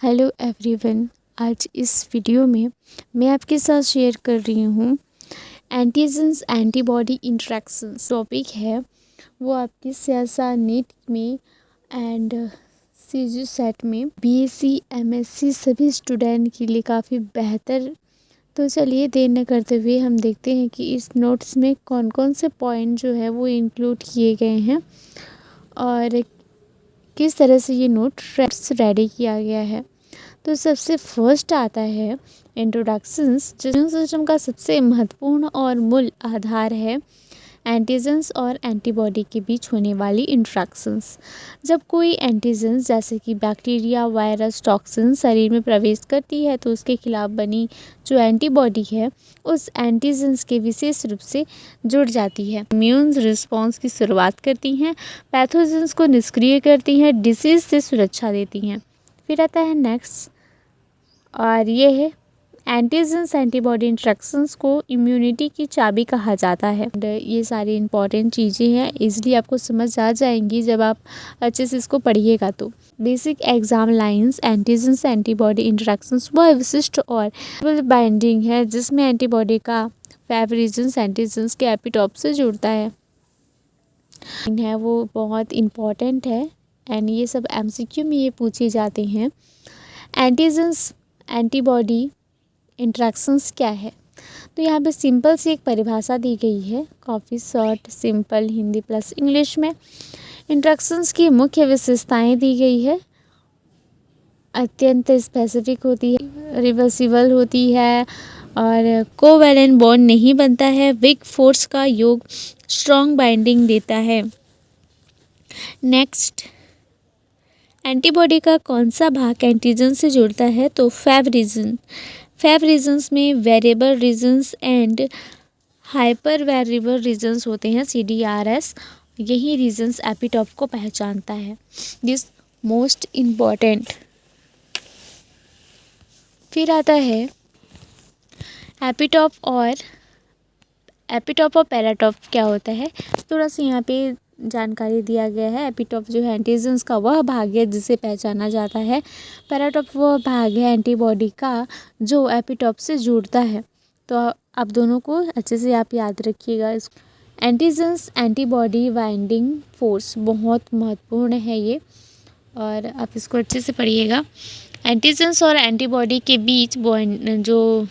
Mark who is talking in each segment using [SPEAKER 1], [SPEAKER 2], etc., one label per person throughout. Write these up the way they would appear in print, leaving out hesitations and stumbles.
[SPEAKER 1] Hello everyone. आज इस video में मैं आपके साथ शेयर कर रही हूँ एंटीजन्स एंटीबॉडी इंटरेक्शंस टॉपिक है। वो आपकी सियासा नीट में एंड सीजी सेट में बीएससी एमएससी सभी स्टूडेंट के लिए काफ़ी बेहतर। तो चलिए देर न करते हुए हम देखते हैं कि इस नोट्स में कौन कौन से पॉइंट जो है वो इंक्लूड किए गए हैं और किस तरह से ये नोट रेडी किया गया है। तो सबसे फर्स्ट आता है इंट्रोडक्शंस, जो सिस्टम का सबसे महत्वपूर्ण और मूल आधार है एंटीजन्स और एंटीबॉडी के बीच होने वाली इंट्रैक्शंस। जब कोई एंटीजन्स जैसे कि बैक्टीरिया, वायरस, टॉक्सिन शरीर में प्रवेश करती है तो उसके खिलाफ बनी जो एंटीबॉडी है उस एंटीजन्स के विशेष रूप से जुड़ जाती है, इम्यून रिस्पॉन्स की शुरुआत करती हैं, पैथोजेंस को निष्क्रिय करती हैं, डिसीज से सुरक्षा देती हैं। फिर आता है नेक्स्ट और ये है एंटीजन्स एंटीबॉडी इंट्रैक्शंस को इम्यूनिटी की चाबी कहा जाता है। ये सारी इंपॉर्टेंट चीज़ें हैं, इजली आपको समझ आ जाएंगी जब आप अच्छे से इसको पढ़िएगा। तो basic exam lines, antigens antibody interactions वह विशिष्ट और बाइंडिंग है जिसमें एंटीबॉडी का फैब रीजन्स एंटीजन्स के एपिटॉप से जुड़ता है वो बहुत इम्पॉर्टेंट है एंड ये सब एमसीक्यू में ये पूछे जाते हैं। एंटीजन्स एंटीबॉडी इंट्रैक्शंस क्या है? तो यहाँ पे सिंपल सी एक परिभाषा दी गई है, काफ़ी short simple Hindi plus English में। इंट्रैक्शंस की मुख्य विशेषताएं दी गई है, अत्यंत स्पेसिफिक होती है, रिवर्सिबल होती है और कोवैलेंट बॉन्ड नहीं बनता है, वीक फोर्स का योग स्ट्रॉन्ग बाइंडिंग देता है। नेक्स्ट, एंटीबॉडी का कौन सा भाग एंटीजन से जुड़ता है? तो फैब रीजन। फैब रीजन्स में variable regions and hyper variable regions होते हैं, CDRS। यही रीजन्स एपिटॉप को पहचानता है, दिस मोस्ट इम्पॉर्टेंट। फिर आता है एपिटॉप और पैराटॉप क्या होता है। थोड़ा सा यहाँ पे जानकारी दिया गया है। एपिटॉप जो है एंटीजन्स का वह भाग है जिसे पहचाना जाता है, पैराटॉप वह भाग है एंटीबॉडी का जो एपिटॉप से जुड़ता है। तो आप दोनों को अच्छे से आप याद रखिएगा। एंटीजन्स एंटीबॉडी बाइंडिंग फोर्स बहुत महत्वपूर्ण है ये, और आप इसको अच्छे से पढ़िएगा। एंटीजन्स और एंटीबॉडी के बीच जो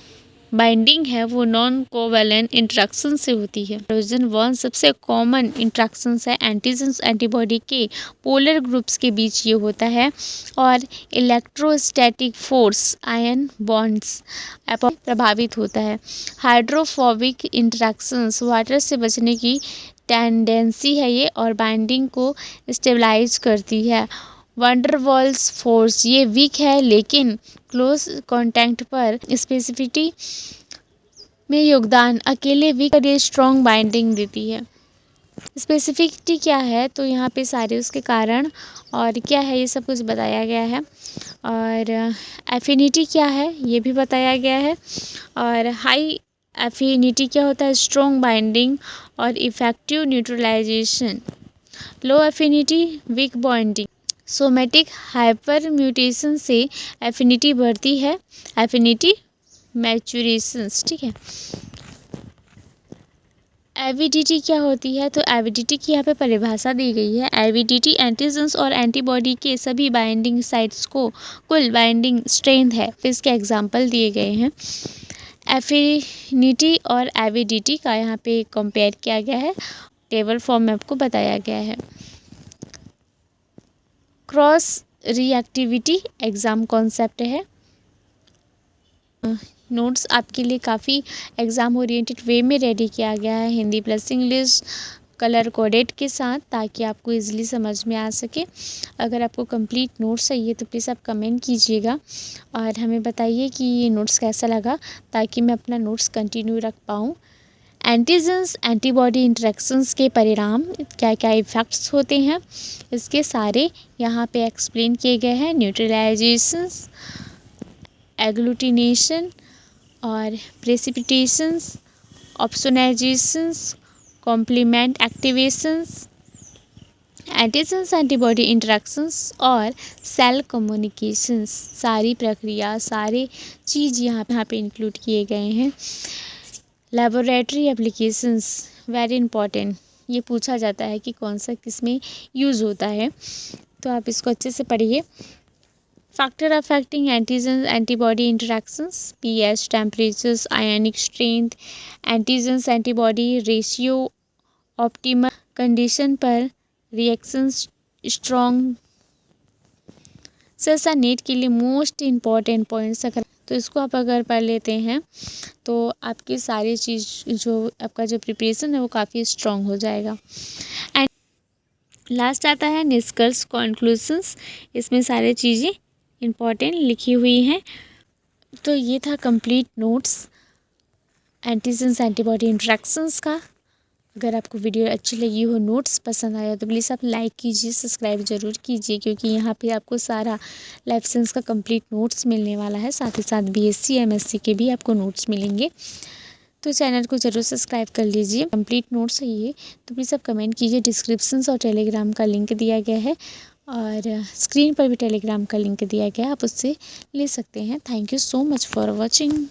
[SPEAKER 1] बाइंडिंग है वो नॉन कोवैलेंट इंट्रैक्शन से होती है। हाइड्रोजन बॉन्ड सबसे कॉमन इंट्रैक्शंस है एंटीजन्स एंटीबॉडी के पोलर ग्रुप्स के बीच ये होता है, और इलेक्ट्रोस्टैटिक फोर्स आयन बॉन्ड्स प्रभावित होता है। हाइड्रोफोबिक इंट्रैक्शंस वाटर से बचने की टेंडेंसी है ये, और बाइंडिंग को स्टेबलाइज करती है। वंडरवॉल्स फोर्स ये वीक है लेकिन क्लोज कांटेक्ट पर स्पेसिफिसिटी में योगदान, अकेले वीक पर ये स्ट्रॉन्ग बाइंडिंग देती है। स्पेसिफिसिटी क्या है? तो यहाँ पे सारे उसके कारण और क्या है ये सब कुछ बताया गया है, और एफिनिटी क्या है ये भी बताया गया है। और हाई एफिनिटी क्या होता है? स्ट्रॉन्ग बाइंडिंग और effective neutralization. Low affinity weak bonding. Somatic hyper mutation से एफिनिटी बढ़ती है, एफिनिटी मैचुरेशंस, ठीक है। एविडिटी क्या होती है? तो एविडिटी की यहाँ पे परिभाषा दी गई है। एविडिटी एंटीजन्स और एंटीबॉडी के सभी बाइंडिंग साइट्स को कुल बाइंडिंग स्ट्रेंथ है। तो इसके एग्जाम्पल दिए गए हैं। एफिनिटी और एविडिटी का यहाँ पे कंपेयर किया गया है, टेबल फॉर्म में आपको बताया गया है। क्रॉस रिएक्टिविटी एग्ज़ाम कॉन्सेप्ट है। नोट्स आपके लिए काफ़ी एग्ज़ाम ओरिएंटेड वे में रेडी किया गया है, Hindi plus English colour coded के साथ, ताकि आपको इजीली समझ में आ सके। अगर आपको कंप्लीट नोट्स चाहिए तो प्लीज़ आप कमेंट कीजिएगा और हमें बताइए कि ये नोट्स कैसा लगा, ताकि मैं अपना नोट्स कंटिन्यू रख पाऊँ। एंटीजन्स एंटीबॉडी इंट्रैक्शंस के परिणाम क्या क्या इफ़ेक्ट्स होते हैं, इसके सारे यहाँ पे एक्सप्लेन किए गए हैं। न्यूट्रलाइजेशंस, एग्लूटिनेशन और प्रेसिपिटेशंस, ऑप्सोनाइजेशंस, कॉम्प्लीमेंट एक्टिवेशंस एंटीजेंस एंटीबॉडी इंटरेक्शंस और सेल कम्युनिकेशंस, सारी प्रक्रिया सारे चीज़ यहाँ पे इंक्लूड किए गए हैं। लेबोरेटरी एप्लीकेशंस वेरी इंपॉर्टेंट, ये पूछा जाता है कि कौन सा किस में यूज़ होता है, तो आप इसको अच्छे से पढ़िए। Factor affecting antigens antibody interactions, pH, temperatures, ionic strength, antigens antibody ratio, optimal condition पर रिएक्शंस स्ट्रॉन्ग। सर नेट के लिए मोस्ट इम्पॉर्टेंट पॉइंट्स अगर तो इसको आप अगर पढ़ लेते हैं तो आपकी सारी चीज़ जो आपका जो प्रिपरेशन है वो काफ़ी स्ट्रॉन्ग हो जाएगा। एंड लास्ट आता है निष्कर्ष कॉन्क्लूजन्स, इसमें सारी चीज़ें इम्पॉर्टेंट लिखी हुई हैं। तो ये था complete notes antigens antibody interactions का। अगर आपको वीडियो अच्छी लगी हो, नोट्स पसंद आया तो प्लीज़ आप लाइक कीजिए, सब्सक्राइब ज़रूर कीजिए, क्योंकि यहाँ पे आपको सारा लाइफ साइंस का कंप्लीट नोट्स मिलने वाला है। साथ ही साथ बीएससी एमएससी के भी आपको नोट्स मिलेंगे, तो चैनल को ज़रूर सब्सक्राइब कर लीजिए। कंप्लीट नोट्स है ये, तो प्लीज़ आप कमेंट कीजिए। डिस्क्रिप्शन और टेलीग्राम का लिंक दिया गया है और स्क्रीन पर भी टेलीग्राम का लिंक दिया गया है, आप उससे ले सकते हैं। Thank you so much for watching.